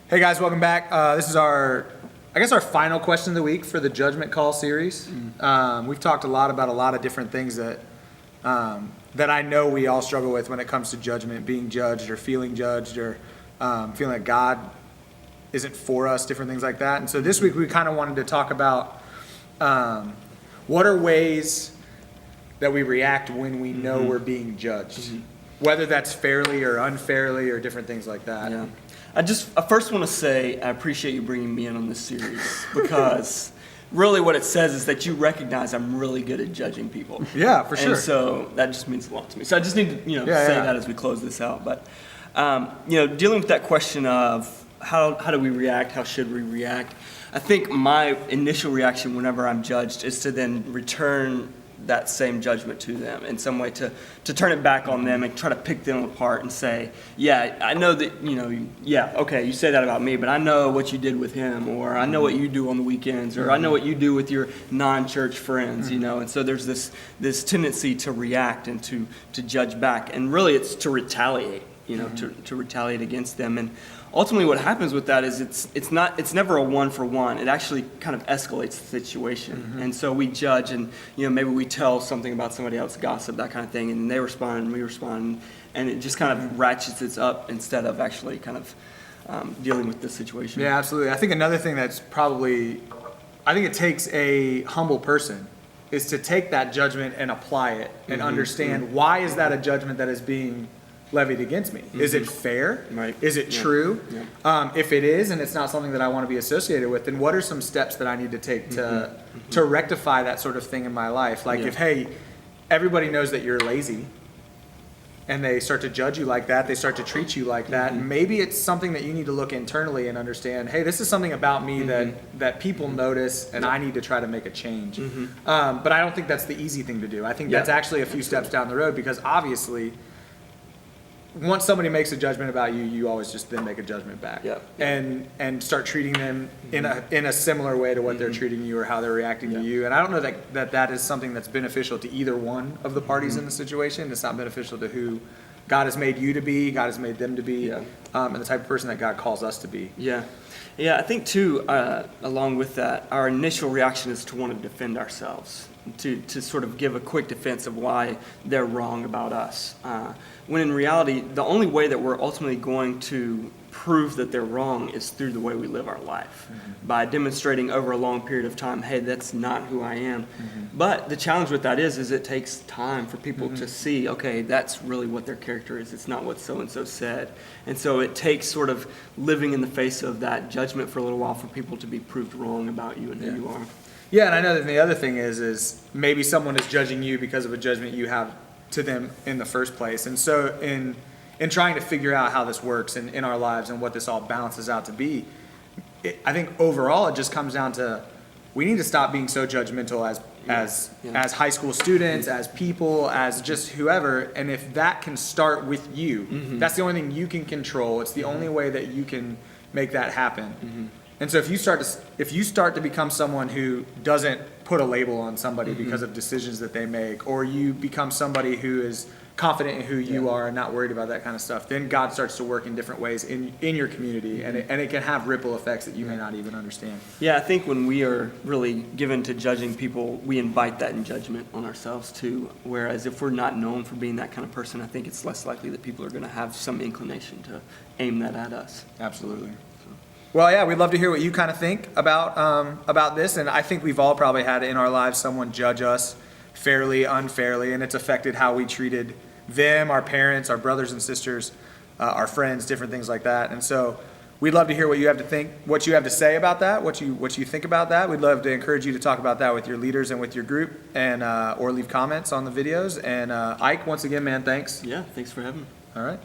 Hey guys, welcome back. This is our final question of the week for the Judgment Call series. We've talked a lot about a lot of different things that I know we all struggle with when it comes to judgment, being judged or feeling feeling like God isn't for us, different things like that. And so this week we kind of wanted to talk about what are ways that we react when we know we're being judged, whether that's fairly or unfairly or different things like that. Yeah. I first want to say I appreciate you bringing me in on this series because really what it says is that you recognize I'm really good at judging people. Yeah, for sure. And so that just means a lot to me. So I just need to say that as we close this out. But dealing with that question of how do we react, how should we react, I think my initial reaction whenever I'm judged is to then return that same judgment to them in some way, to turn it back on them and try to pick them apart and say, yeah, I know that, okay, you say that about me, but I know what you did with him, or I know what you do on the weekends, or I know what you do with your non-church friends, and so there's this tendency to react and to judge back, and really it's to retaliate, to retaliate against them. And ultimately what happens with that is it's never a one for one. It actually kind of escalates the situation. And so we judge, and maybe we tell something about somebody else, gossip, that kind of thing, and they respond and we respond, and it just kind of ratchets it up instead of actually kind of dealing with the situation. Yeah, absolutely. I think another thing I think it takes a humble person is to take that judgment and apply it and understand why is that a judgment that is being levied against me? Is it fair? Right. Is it true? Yeah. If it is, and it's not something that I want to be associated with, then what are some steps that I need to take to rectify that sort of thing in my life? Like if, hey, everybody knows that you're lazy, and they start to judge you like that, they start to treat you like that, maybe it's something that you need to look internally and understand, hey, this is something about me that people notice, and I need to try to make a change. But I don't think that's the easy thing to do. I think that's actually a few steps down the road, because obviously once somebody makes a judgment about you, you always just then make a judgment back, and start treating them in a similar way to what they're treating you or how they're reacting to you. And I don't know that is something that's beneficial to either one of the parties in the situation. It's not beneficial to who God has made you to be, God has made them to be, and the type of person that God calls us to be. Yeah, I think too, along with that, our initial reaction is to want to defend ourselves, to sort of give a quick defense of why they're wrong about us. When in reality, the only way that we're ultimately going to prove that they're wrong is through the way we live our life, by demonstrating over a long period of time, hey, that's not who I am. But the challenge with that is it takes time for people to see, okay, that's really what their character is. It's not what so-and-so said. And so it takes sort of living in the face of that judgment for a little while for people to be proved wrong about you and who you are. Yeah, and I know that the other thing is maybe someone is judging you because of a judgment you have to them in the first place. And so in trying to figure out how this works in our lives and what this all balances out to be, I think overall it just comes down to we need to stop being so judgmental as high school students, as people, as just whoever. And if that can start with you, that's the only thing you can control. It's the only way that you can make that happen. And so if you start to become someone who doesn't put a label on somebody because of decisions that they make, or you become somebody who is confident in who you are and not worried about that kind of stuff, then God starts to work in different ways in your community, and it can have ripple effects that you may not even understand. Yeah, I think when we are really given to judging people, we invite that in judgment on ourselves too, whereas if we're not known for being that kind of person, I think it's less likely that people are going to have some inclination to aim that at us. Absolutely. Well, yeah, we'd love to hear what you kind of think about this, and I think we've all probably had in our lives someone judge us fairly, unfairly, and it's affected how we treated them, our parents, our brothers and sisters, our friends, different things like that. And so we'd love to hear what you have to say about that, what you think about that. We'd love to encourage you to talk about that with your leaders and with your group, and or leave comments on the videos. And Ike, once again, man, thanks. Yeah, thanks for having me. All right.